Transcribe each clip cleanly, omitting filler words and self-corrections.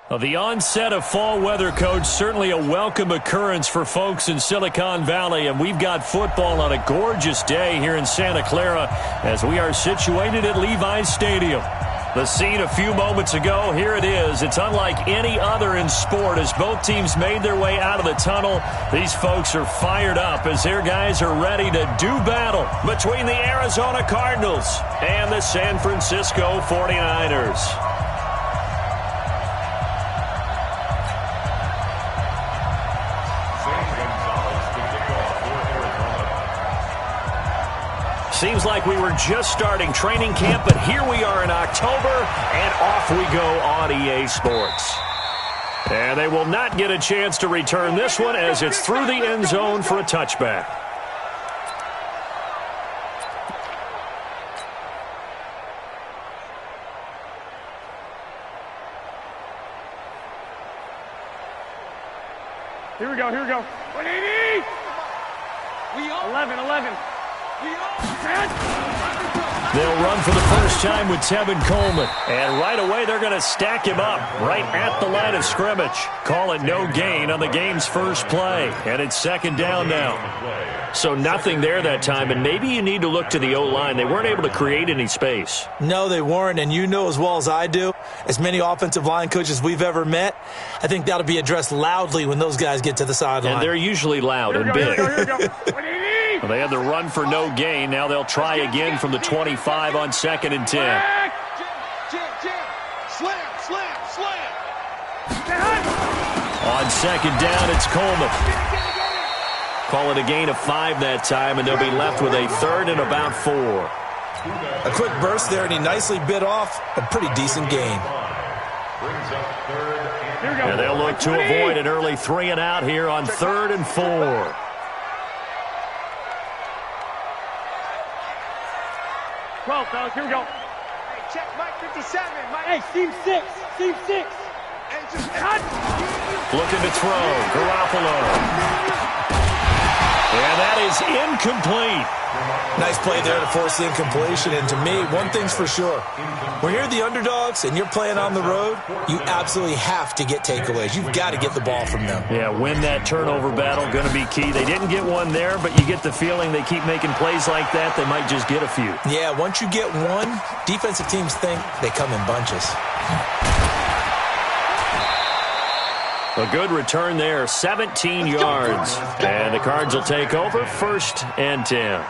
Well, the onset of fall weather, Coach, certainly a welcome occurrence for folks in Silicon Valley, and we've got football on a gorgeous day here in Santa Clara as we are situated at Levi's Stadium. The scene a few moments ago, here it is. It's unlike any other in sport as both teams made their way out of the tunnel. These folks are fired up as their guys are ready to do battle between the Arizona Cardinals and the San Francisco 49ers. Seems like we were just starting training camp, but here we are in October, and off we go on EA Sports. And they will not get a chance to return this one as it's through the end zone for a touchback. Here we go. 180! 11. They'll run for the first time with Tevin Coleman. And right away, they're going to stack him up right at the line of scrimmage. Call it no gain on the game's first play. And it's second down now. So nothing there that time. And maybe you need to look to the O-line. They weren't able to create any space. No, they weren't. And you know as well as I do, as many offensive line coaches we've ever met, I think that'll be addressed loudly when those guys get to the sideline. And they're usually loud and big. Here we go. 180! Well, they had the run for no gain. Now they'll try again from the 25 on 2nd and 10. Slam. On second down, it's Coleman. Call it a gain of 5 that time, and they'll be left with a third and about 4. A quick burst there, and he nicely bit off a pretty decent gain. And they'll look to avoid an early 3 and out here on 3rd and 4. 12, fellas, here we go. Hey, check Mike 57. Mike. Hey, Steve 6. And just cut. Looking to throw. Garoppolo. And that is incomplete. Nice play there to force the incompletion. And to me, one thing's for sure. When you're the underdogs and you're playing on the road, you absolutely have to get takeaways. You've got to get the ball from them. Yeah, win that turnover battle, going to be key. They didn't get one there, but you get the feeling they keep making plays like that, they might just get a few. Yeah, once you get one, defensive teams think they come in bunches. A good return there, 17 yards. And the Cards will take over, 1st and 10.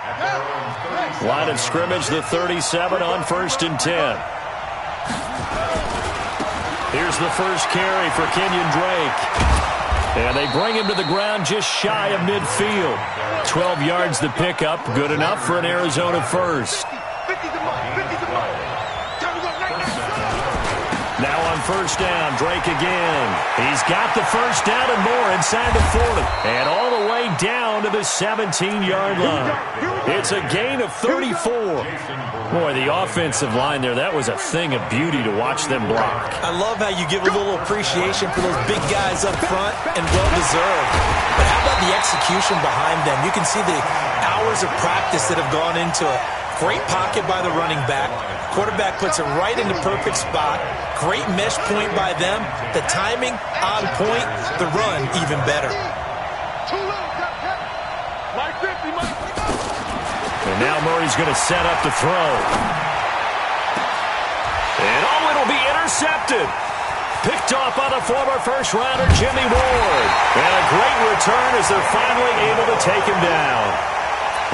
Line of scrimmage, the 37 on 1st and 10. Here's the first carry for Kenyon Drake. And they bring him to the ground just shy of midfield. 12 yards the pickup, good enough for an Arizona first. Now on 1st down, Drake again. He's got the first down and more inside the 40. And all the way down to the 17-yard line. It's a gain of 34. Boy, the offensive line there, that was a thing of beauty to watch them block. I love how you give a little appreciation for those big guys up front, and well-deserved. But how about the execution behind them? You can see the hours of practice that have gone into it. Great pocket by the running back. Quarterback puts it right in the perfect spot. Great mesh point by them. The timing on point. The run even better. And now Murray's going to set up to throw. And it'll be intercepted. Picked off by the former first-rounder Jimmy Ward. And a great return as they're finally able to take him down.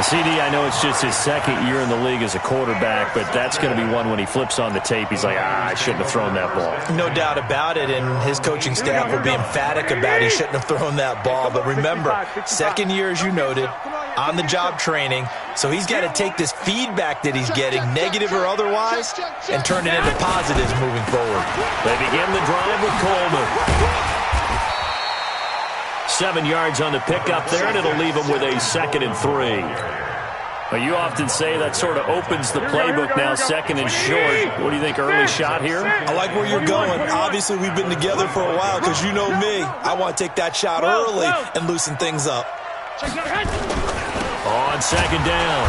CD, I know it's just his second year in the league as a quarterback, but that's going to be one when he flips on the tape. He's like, I shouldn't have thrown that ball. No doubt about it, and his coaching staff will be emphatic about he shouldn't have thrown that ball. But remember, second year, as you noted, on-the-job training, so he's got to take this feedback that he's getting, negative or otherwise, and turn it into positives moving forward. They begin the drive with Coleman. 7 yards on the pickup there, and it'll leave him with a 2nd and 3. Well, you often say that sort of opens the playbook now, 2nd and short. What do you think, early shot here? I like where you're going. Obviously, we've been together for a while because you know me. I want to take that shot early and loosen things up. On 2nd down.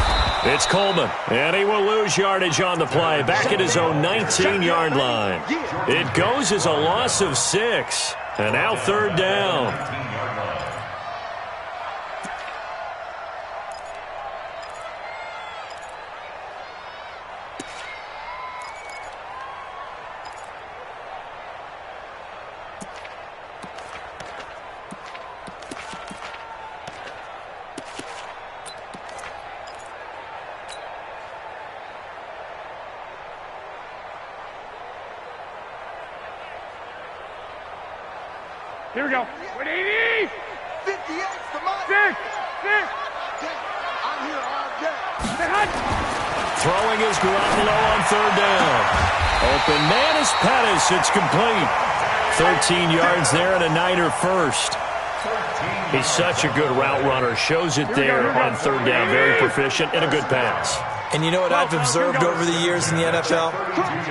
It's Coleman, and he will lose yardage on the play, back at his own 19-yard line. It goes as a loss of 6, and now third down. Here we go. 180. 58's the money. 6. I'm here all day. Throwing is Garoppolo on third down. Open man is Pettis. It's complete. 13 yards there and a Niner first. He's such a good route runner. Shows it there on third down. Very proficient and a good pass. And you know what I've observed over the years in the NFL?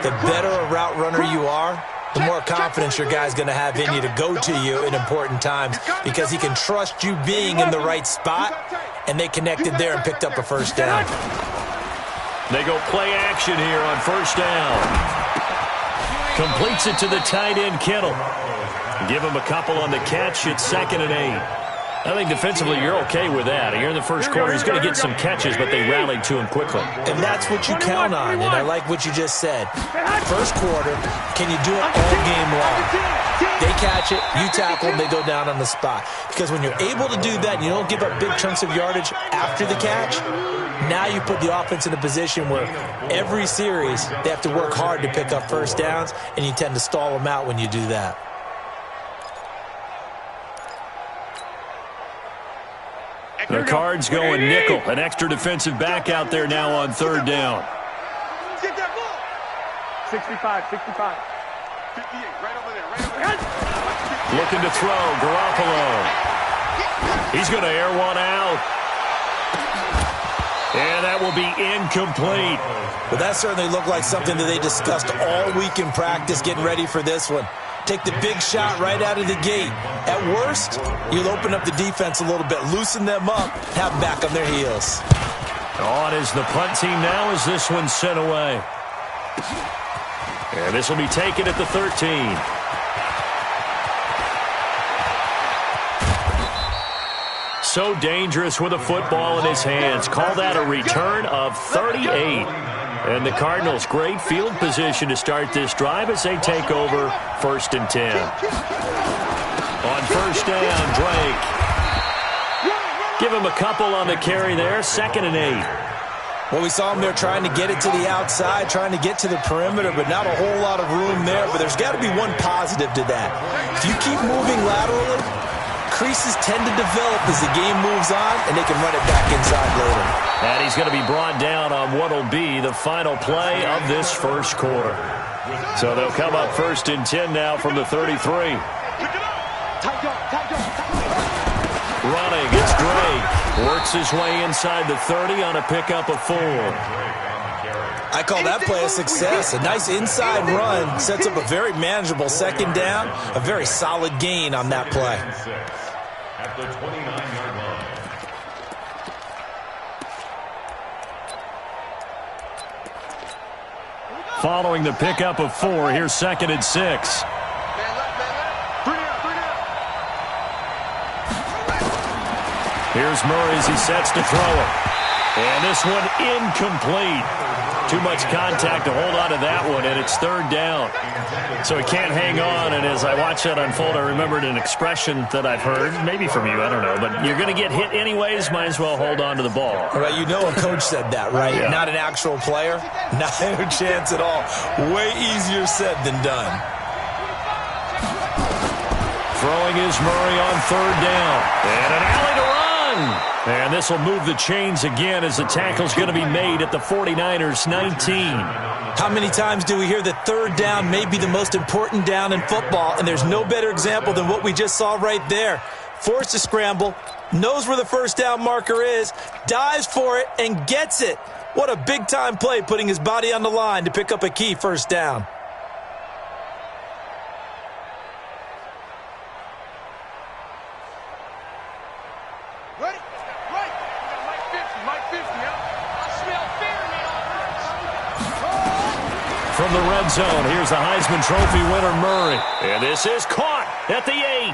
The better a route runner you are, the more confidence your guy's going to have in you to go to you in important times because he can trust you being in the right spot, and they connected there and picked up a first down. They go play action here on first down. Completes it to the tight end, Kittle. Give him a couple on the catch. It's 2nd and 8. I think defensively you're okay with that. Here in the first quarter, he's going to get some catches, but they rallied to him quickly. And that's what you count on, and I like what you just said. First quarter, can you do it all game long? They catch it, you tackle them, they go down on the spot. Because when you're able to do that and you don't give up big chunks of yardage after the catch, now you put the offense in a position where every series they have to work hard to pick up first downs, and you tend to stall them out when you do that. The Cards going nickel. An extra defensive back out there now on third down. 65. 58, right over there. Looking to throw, Garoppolo. He's going to air one out. And that will be incomplete. Well, that certainly looked like something that they discussed all week in practice getting ready for this one. Take the big shot right out of the gate. At worst, you'll open up the defense a little bit, loosen them up, have them back on their heels. On is the punt team now as this one's sent away. And this will be taken at the 13. So dangerous with a football in his hands. Call that a return of 38. And the Cardinals, great field position to start this drive as they take over 1st and 10. On first down, Drake. Give him a couple on the carry there, 2nd and 8. Well, we saw him there trying to get it to the outside, trying to get to the perimeter, but not a whole lot of room there. But there's got to be one positive to that. If you keep moving laterally, creases tend to develop as the game moves on, and they can run it back inside later. And he's going to be brought down on what will be the final play of this first quarter. So they'll come up 1st and 10 now from the 33. Running, it's Drake. Works his way inside the 30 on a pickup of 4. I call that play a success. A nice inside run sets up a very manageable 2nd down. A very solid gain on that play. At the 29-yard line. Following the pickup of 4, here's 2nd and 6. Here's Murray as he sets to throw it. And this one incomplete. Too much contact to hold on to that one, and it's 3rd down. So he can't hang on, and as I watch that unfold, I remembered an expression that I've heard, maybe from you, I don't know, but you're going to get hit anyways, might as well hold on to the ball. Right, you know a coach said that, right? Yeah. Not an actual player. Not a chance at all. Way easier said than done. Throwing is Murray on 3rd down. And an alley to run. And this will move the chains again as the tackle's going to be made at the 49ers 19. How many times do we hear that 3rd down may be the most important down in football, and there's no better example than what we just saw right there. Forced to scramble, knows where the 1st down marker is, dives for it, and gets it. What a big-time play, putting his body on the line to pick up a key 1st down. Ready? Right. Mike 50, huh? from the red zone. Here's the Heisman Trophy winner, Murray. And this is caught at the 8.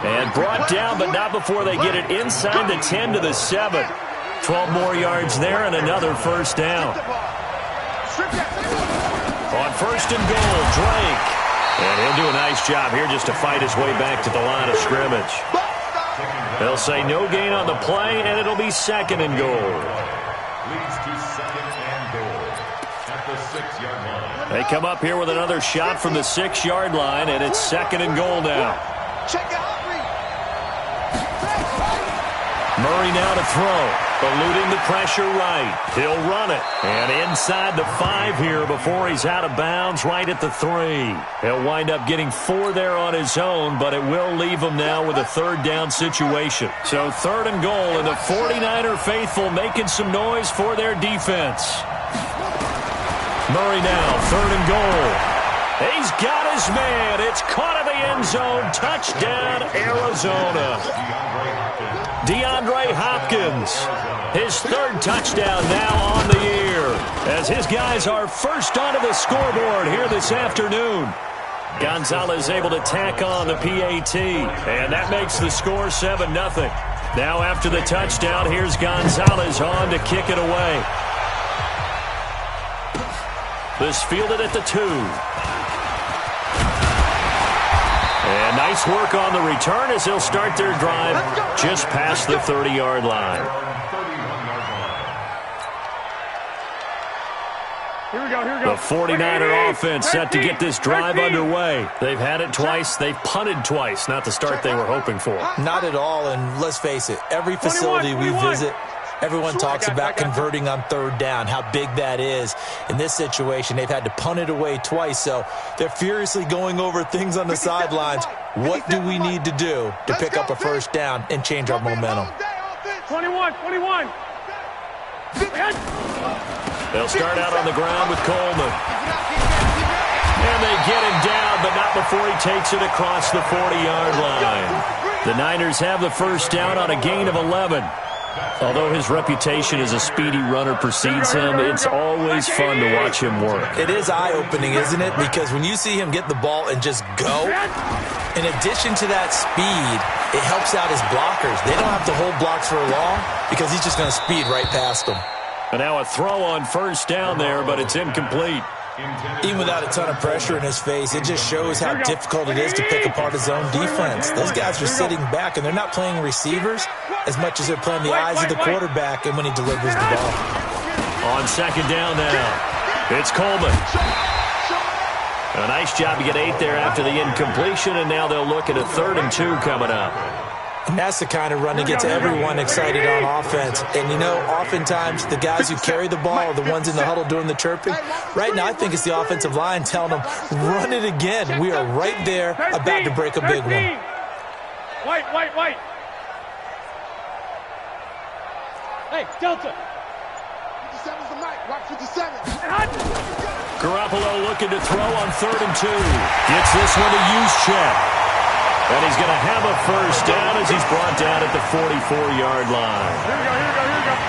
And brought down, but not before they get it inside the 10 to the 7. 12 more yards there and another first down. On first and goal, Drake. And he'll do a nice job here just to fight his way back to the line of scrimmage. They'll say no gain on the play, and it'll be second and goal. Leads to second and goal at the 6-yard line. They come up here with another shot from the 6-yard line, and it's second and goal now. Check out. Murray now to throw, eluding the pressure right. He'll run it, and inside the 5 here before he's out of bounds right at the 3. He'll wind up getting 4 there on his own, but it will leave him now with a third down situation. So third and goal, and the 49er faithful making some noise for their defense. Murray now, third and goal. He's got his man. It's caught in the end zone. Touchdown, Arizona. DeAndre Hopkins, his third touchdown now on the year, as his guys are first onto the scoreboard here this afternoon. Gonzalez able to tack on the PAT, and that makes the score 7-0. Now after the touchdown, here's Gonzalez on to kick it away. This fielded at the 2. And nice work on the return as they'll start their drive just past the 30-yard line. Here we go. The 49er offense set to get this drive underway. They've had it twice. They've punted twice. Not the start they were hoping for. Not at all, and let's face it, every facility we visit, everyone talks about converting on third down, how big that is. In this situation, they've had to punt it away twice, so they're furiously going over things on the sidelines. What do we need to do to pick up a first down and change our momentum? 21. They'll start out on the ground with Coleman. And they get him down, but not before he takes it across the 40-yard line. The Niners have the first down on a gain of 11. Although his reputation as a speedy runner precedes him, it's always fun to watch him work. It is eye-opening, isn't it? Because when you see him get the ball and just go, in addition to that speed, it helps out his blockers. They don't have to hold blocks for long because he's just going to speed right past them. And now a throw on first down there, but it's incomplete. Even without a ton of pressure in his face, it just shows how difficult it is to pick apart his own defense. Those guys are sitting back, and they're not playing receivers as much as they're playing the eyes of the quarterback and when he delivers the ball. On second down now, it's Coleman. A nice job to get 8 there after the incompletion, and now they'll look at a 3rd and 2 coming up. And that's the kind of run that gets everyone excited on offense. And, you know, oftentimes the guys who carry the ball are the ones in the huddle doing the chirping. Right now I think it's the offensive line telling them, run it again. We are right there about to break a big one. White. Hey, Delta. 57's the mic. Watch 57. Garoppolo looking to throw on 3rd and 2. Gets this one to Juszczyk. And he's going to have a first down as he's brought down at the 44-yard line.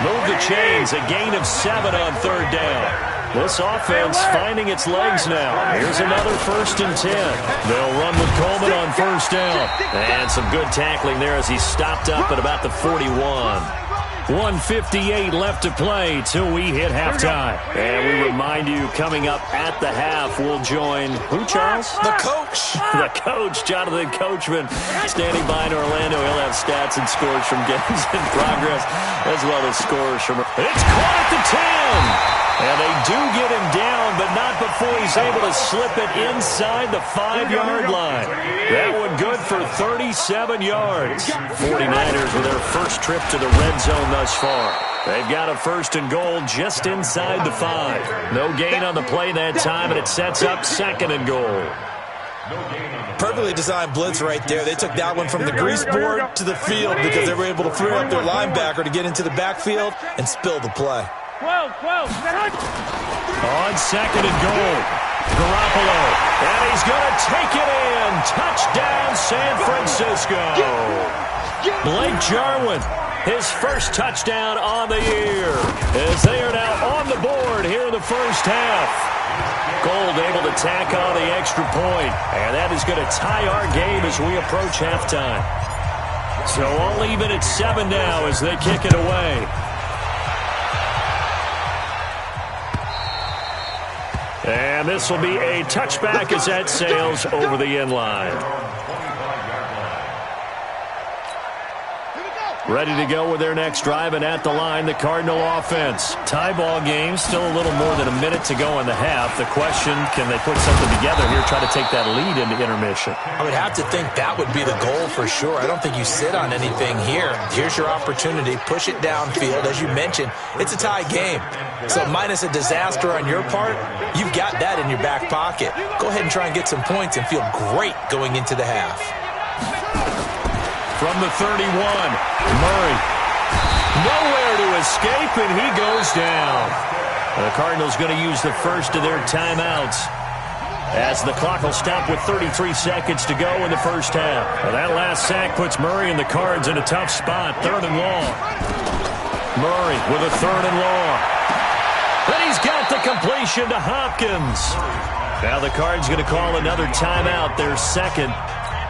Move the chains, a gain of 7 on 3rd down. This offense finding its legs now. Here's another 1st and 10. They'll run with Coleman on first down. And some good tackling there as he stopped up at about the 41. 1:58 left to play till we hit halftime. And we remind you, coming up at the half, we'll join who, Charles? The coach. The coach, Jonathan Coachman, standing by in Orlando. He'll have stats and scores from games in progress, as well as scores from... It's caught at the 10! And they do get him down, but not before he's able to slip it inside the 5-yard line. That one good for 37 yards. 49ers with their first trip to the red zone thus far. They've got a 1st and goal just inside the 5. No gain on the play that time, and it sets up 2nd and goal. Perfectly designed blitz right there. They took that one from the grease board to the field because they were able to free up their linebacker to get into the backfield and spill the play. 12. On 2nd and goal, Garoppolo, and he's going to take it in. Touchdown, San Francisco. Blake Jarwin, his first touchdown on the year, as they are now on the board here in the first half. Gold able to tack on the extra point. And that is going to tie our game as we approach halftime. So all even at 7 now as they kick it away. And this will be a touchback as that sails over the end line. Ready to go with their next drive, and at the line, the Cardinal offense. Tie ball game, still a little more than a minute to go in the half. The question, can they put something together here, try to take that lead into intermission? I would have to think that would be the goal for sure. I don't think you sit on anything here. Here's your opportunity. Push it downfield. As you mentioned, it's a tie game. So minus a disaster on your part, you've got that in your back pocket. Go ahead and try and get some points and feel great going into the half. From the 31, Murray. Nowhere to escape, and he goes down. The Cardinals going to use the first of their timeouts as the clock will stop with 33 seconds to go in the first half. Well, that last sack puts Murray and the Cards in a tough spot. 3rd and long. Murray with a 3rd and long. Then he's got the completion to Hopkins. Now the Cards going to call another timeout, their second,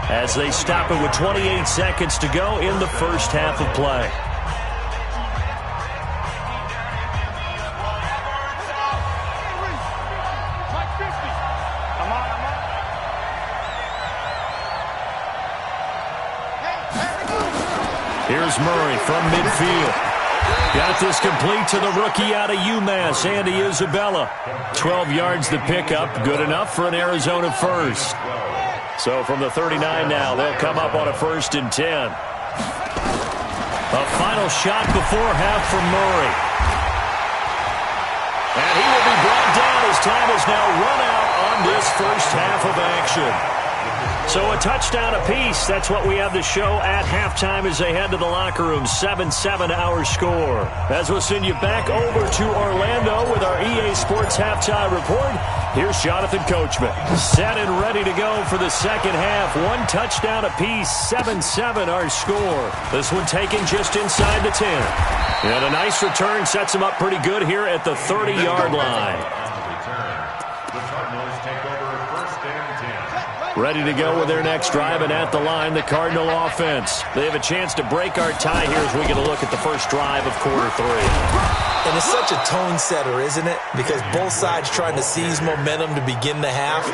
as they stop it with 28 seconds to go in the first half of play. Here's Murray from midfield. Got this complete to the rookie out of UMass, Andy Isabella. 12 yards the pickup, good enough for an Arizona first. So from the 39 now, they'll come up on a 1st and 10. A final shot before half from Murray. And he will be brought down as time is now run out on this first half of action. So a touchdown apiece. That's what we have to show at halftime as they head to the locker room. 7-7 our score. As we'll send you back over to Orlando with our EA Sports Halftime Report. Here's Jonathan Coachman. Set and ready to go for the second half. 1 touchdown apiece. 7-7 our score. This one taken just inside the 10. And a nice return sets him up pretty good here at the 30-yard line. Ready to go with their next drive, and at the line, the Cardinal offense. They have a chance to break our tie here as we get a look at the first drive of quarter 3. And it's such a tone setter, isn't it? Because both sides trying to seize momentum to begin the half.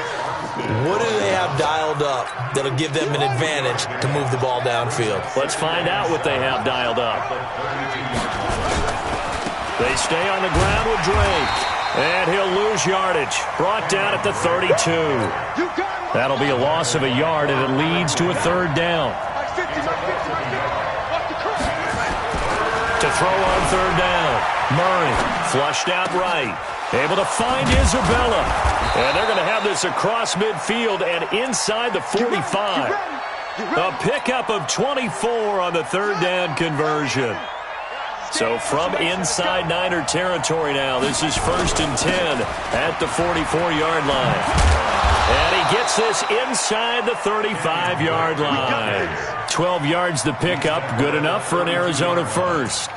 What do they have dialed up that'll give them an advantage to move the ball downfield? Let's find out what they have dialed up. They stay on the ground with Drake. And he'll lose yardage. Brought down at the 32. That'll be a loss of a yard, and it leads to a 3rd down. To throw on 3rd down. Murray flushed out right. Able to find Isabella. And they're going to have this across midfield and inside the 45. A pickup of 24 on the 3rd down conversion. So from inside Niner territory now, this is 1st and 10 at the 44-yard line. And he gets this inside the 35-yard line. 12 yards the pickup, good enough for an Arizona first.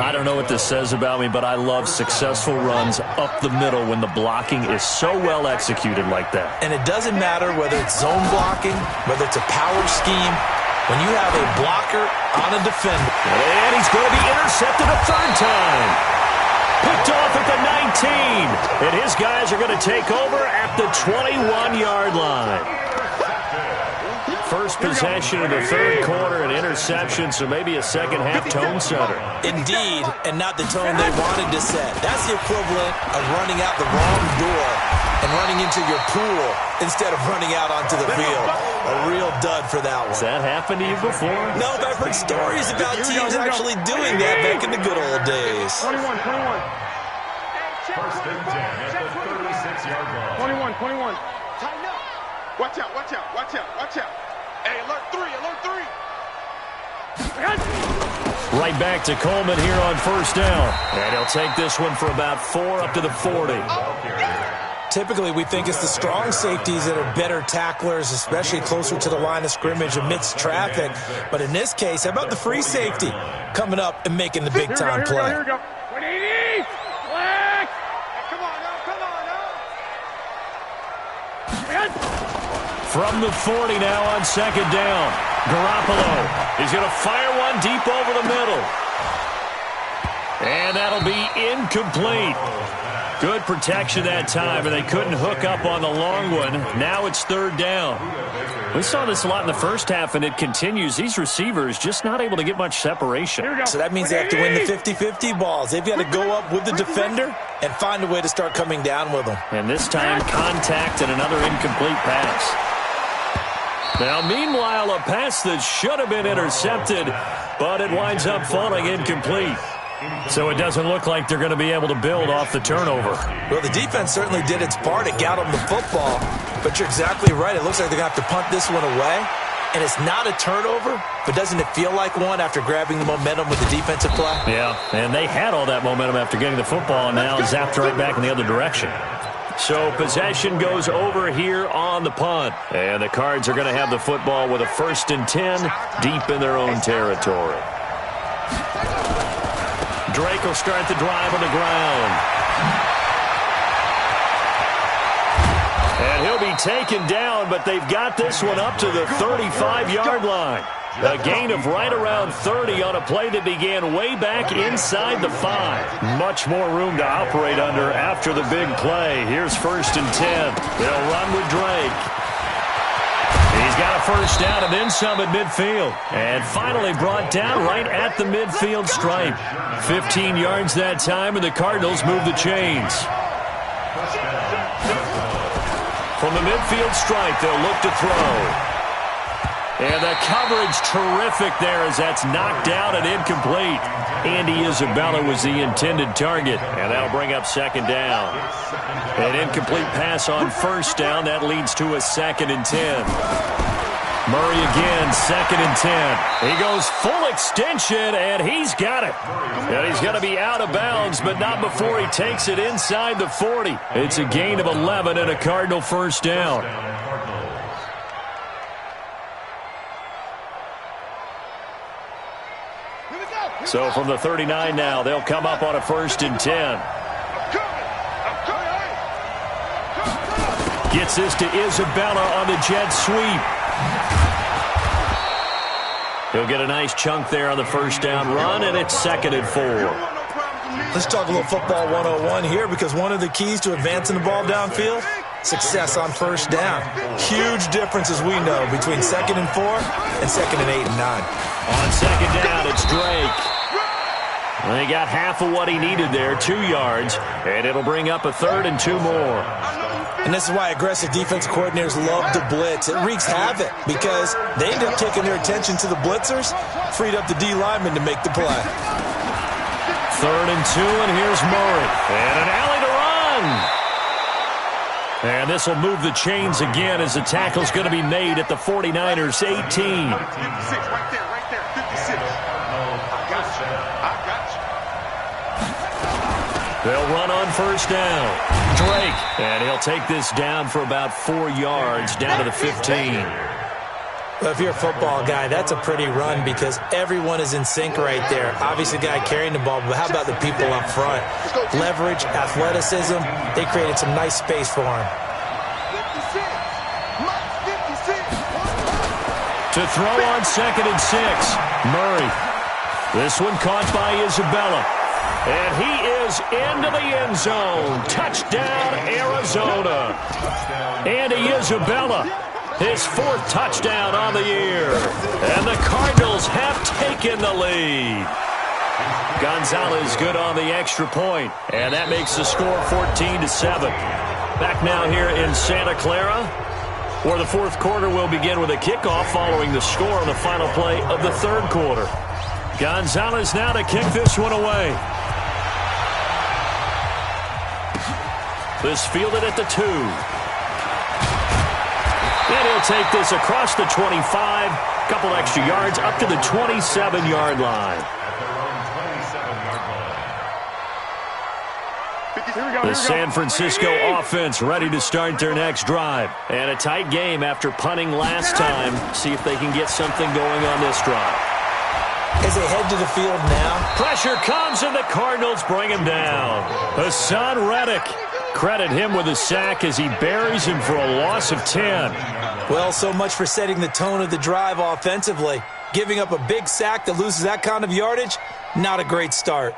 I don't know what this says about me, but I love successful runs up the middle when the blocking is so well executed like that. And it doesn't matter whether it's zone blocking, whether it's a power scheme. When you have a blocker on a defender. And he's going to be intercepted a 3rd time. Picked off at the 19. And his guys are going to take over at the 21-yard line. First possession of the 3rd quarter, an interception, so maybe a second-half tone setter. Indeed, and not the tone they wanted to set. That's the equivalent of running out the wrong door and running into your pool instead of running out onto the field. A real dud for that one. Has that happened to you before? No, but I've heard stories about teams actually doing that back in the good old days. 21. 1st and 10 at the 36-yard line. 21. Tighten up. Watch out. Hey, alert 3. Right back to Coleman here on 1st down. And he'll take this one for about 4 up to the 40. Typically, we think it's the strong safeties that are better tacklers, especially closer to the line of scrimmage amidst traffic. But in this case, how about the free safety coming up and making the big-time play? Here we go. 180. Flag. Come on now. From the 40 now on second down. Garoppolo is going to fire one deep over the middle. And that'll be incomplete. Good protection that time, and they couldn't hook up on the long one. Now it's third down. We saw this a lot in the first half, and it continues. These receivers just not able to get much separation. So that means they have to win the 50-50 balls. They've got to go up with the defender and find a way to start coming down with them. And this time, contact and another incomplete pass. Now, meanwhile, a pass that should have been intercepted, but it winds up falling incomplete. So it doesn't look like they're going to be able to build off the turnover. Well, the defense certainly did its part. It got them the football. But you're exactly right. It looks like they're going to have to punt this one away. And it's not a turnover, but doesn't it feel like one after grabbing the momentum with the defensive play? Yeah, and they had all that momentum after getting the football, and now zapped right back in the other direction. So possession goes over here on the punt. And the Cards are going to have the football with a 1st and 10 deep in their own territory. Drake will start the drive on the ground. And he'll be taken down, but they've got this one up to the 35-yard line. A gain of right around 30 on a play that began way back inside the 5. Much more room to operate under after the big play. Here's 1st and 10. They'll run with Drake. He's got a first down and then some at midfield. And finally brought down right at the midfield stripe. 15 yards that time, and the Cardinals move the chains. From the midfield stripe, they'll look to throw. And the coverage terrific there as that's knocked out and incomplete. Andy Isabella was the intended target, and that'll bring up second down. An incomplete pass on first down. That leads to a 2nd and 10. Murray again, 2nd and 10. He goes full extension, and he's got it. And he's going to be out of bounds, but not before he takes it inside the 40. It's a gain of 11 and a Cardinal first down. So from the 39 now, they'll come up on a 1st and 10. Gets this to Isabella on the jet sweep. He'll get a nice chunk there on the first down run, and it's 2nd and 4. Let's talk a little football 101 here, because one of the keys to advancing the ball downfield, success on first down. Huge difference, as we know, between 2nd and 4 and 2nd and 8 and 9. On second down, it's Drake. Well, he got half of what he needed there, 2 yards, and it'll bring up a 3rd and 2 more. And this is why aggressive defense coordinators love to blitz. It wreaks havoc because they end up taking their attention to the blitzers, freed up the D lineman to make the play. 3rd and 2, and here's Murray. And an alley to run. And this will move the chains again as the tackle's going to be made at the 49ers 18. 56, right there, 56. I got you. They'll run on first down. Drake, and he'll take this down for about 4 yards, down to the 15. Well, if you're a football guy, that's a pretty run because everyone is in sync right there. Obviously, the guy carrying the ball, but how about the people up front? Leverage, athleticism, they created some nice space for him. To throw on 2nd and 6, Murray. This one caught by Isabella. And he is into the end zone. Touchdown, Arizona. Andy Isabella, his 4th touchdown on the year. And the Cardinals have taken the lead. Gonzalez good on the extra point, and that makes the score 14-7. Back now here in Santa Clara, where the 4th quarter will begin with a kickoff following the score on the final play of the 3rd quarter. Gonzalez now to kick this one away. This fielded at the 2. And he'll take this across the 25, couple extra yards up to the 27-yard line. The San Francisco offense ready to start their next drive. And a tight game after punting last time. See if they can get something going on this drive. As they head to the field now. Pressure comes, and the Cardinals bring him down. Hassan Reddick Credit him with a sack as he buries him for a loss of 10. Well, so much for setting the tone of the drive offensively. Giving up a big sack that loses that kind of yardage, not a great start.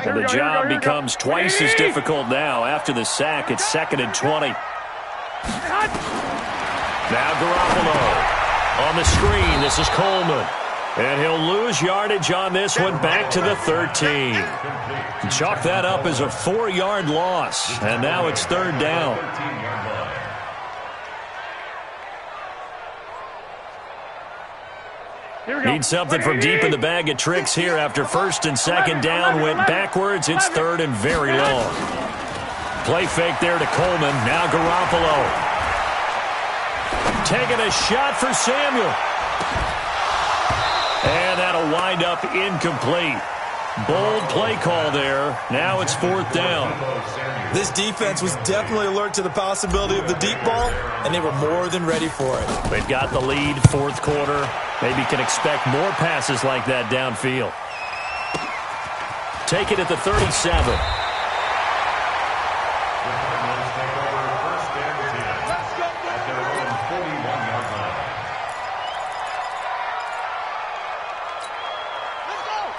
And the job becomes twice as difficult now. After the sack, it's 2nd and 20. Now Garoppolo on the screen. This is Coleman. And he'll lose yardage on this one, back to the 13. Chalk that up as a 4-yard loss. And now it's 3rd down. Need something from deep in the bag of tricks here after 1st and 2nd down. Went backwards. It's 3rd and very long. Play fake there to Coleman. Now Garoppolo. Taking a shot for Samuel. And that'll wind up incomplete. Bold play call there. Now it's 4th down. This defense was definitely alert to the possibility of the deep ball, and they were more than ready for it. They've got the lead, 4th quarter. Maybe can expect more passes like that downfield. Take it at the 37.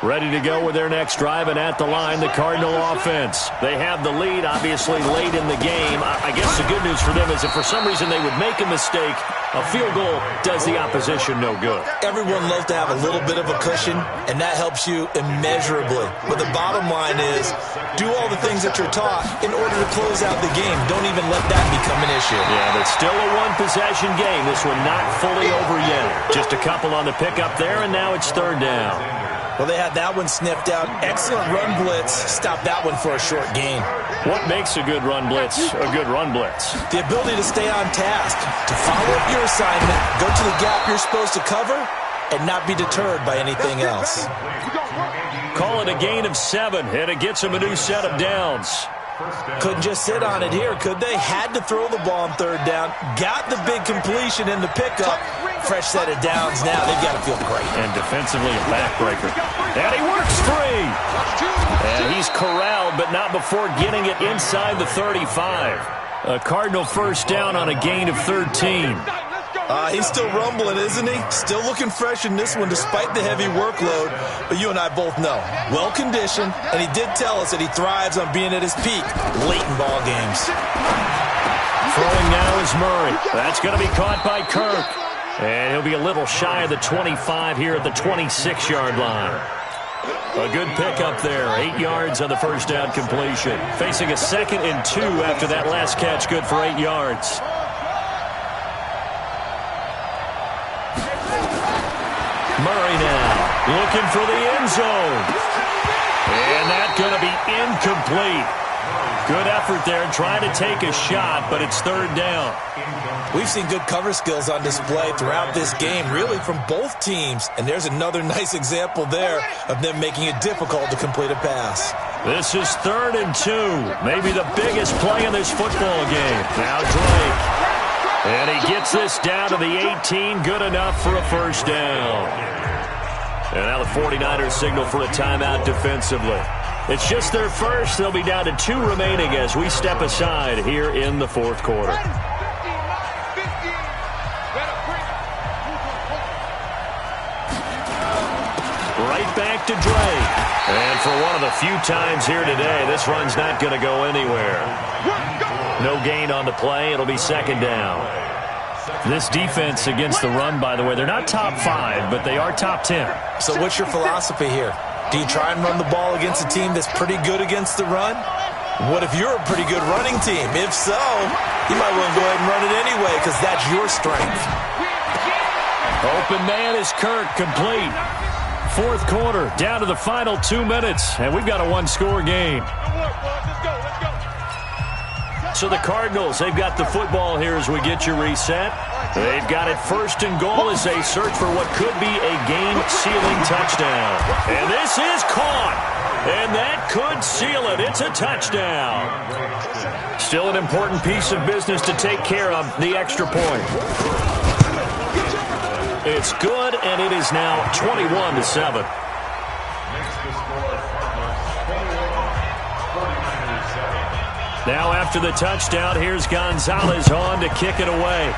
Ready to go with their next drive, and at the line, the Cardinal offense. They have the lead, obviously, late in the game. I guess the good news for them is if for some reason they would make a mistake, a field goal does the opposition no good. Everyone loves to have a little bit of a cushion, and that helps you immeasurably. But the bottom line is, do all the things that you're taught in order to close out the game. Don't even let that become an issue. Yeah, but still a one-possession game. This one not fully over yet. Just a couple on the pickup there, and now it's 3rd down. Well, they had that one sniffed out. Excellent run blitz. Stop that one for a short gain. What makes a good run blitz a good run blitz? The ability to stay on task, to follow up your assignment, go to the gap you're supposed to cover, and not be deterred by anything else. Call it a gain of 7, and it gets them a new set of downs. Couldn't just sit on it here, could they? Had to throw the ball on 3rd down. Got the big completion in the pickup. Fresh set of downs now. They've got to feel great. And defensively, a backbreaker. And he works free. And he's corralled, but not before getting it inside the 35. A Cardinal 1st down on a gain of 13. He's still rumbling, isn't he? Still looking fresh in this one despite the heavy workload. But you and I both know, well-conditioned, and he did tell us that he thrives on being at his peak late in ball games. Throwing now is Murray. That's going to be caught by Kirk. And he'll be a little shy of the 25 here at the 26-yard line. A good pickup there. 8 yards on the 1st down completion. Facing a 2nd and 2 after that last catch, good for 8 yards. Murray now looking for the end zone. And that's going to be incomplete. Good effort there trying to take a shot, but it's 3rd down. We've seen good cover skills on display throughout this game, really from both teams. And there's another nice example there of them making it difficult to complete a pass. This is 3rd and 2. Maybe the biggest play in this football game. Now Drake. And he gets this down to the 18. Good enough for a 1st down. And now the 49ers signal for a timeout defensively. It's just their first. They'll be down to 2 remaining as we step aside here in the 4th quarter. Right back to Drake. And for one of the few times here today, this run's not going to go anywhere. No gain on the play. It'll be 2nd down. This defense against the run, by the way, they're not top 5, but they are top 10. So what's your philosophy here? Do you try and run the ball against a team that's pretty good against the run? What if you're a pretty good running team? If so, you might want to go ahead and run it anyway because that's your strength. Open man is Kirk, complete. 4th quarter, down to the final 2 minutes, and we've got a 1-score game. So the Cardinals, they've got the football here as we get you reset. They've got it 1st and goal as they search for what could be a game-sealing touchdown. And this is caught. And that could seal it. It's a touchdown. Still an important piece of business to take care of, the extra point. It's good, and it is now 21-7. Now after the touchdown, here's Gonzalez on to kick it away.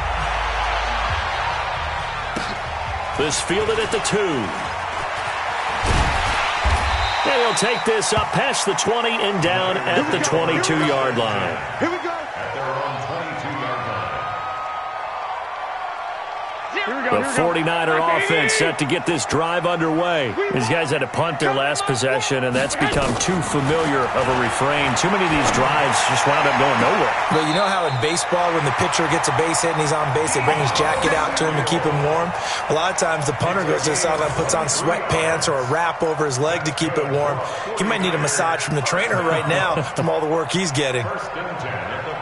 This fielded at the 2. And he'll take this up past the 20 and down at the 22-yard line. Here we go. At their own 22-yard line. The 49er offense set to get this drive underway. These guys had to punt their last possession, and that's become too familiar of a refrain. Too many of these drives just wound up going nowhere. Well, you know how in baseball, when the pitcher gets a base hit and he's on base, they bring his jacket out to him to keep him warm? A lot of times the punter goes to the sideline, puts on sweatpants or a wrap over his leg to keep it warm. He might need a massage from the trainer right now from all the work he's getting. First and 10 at the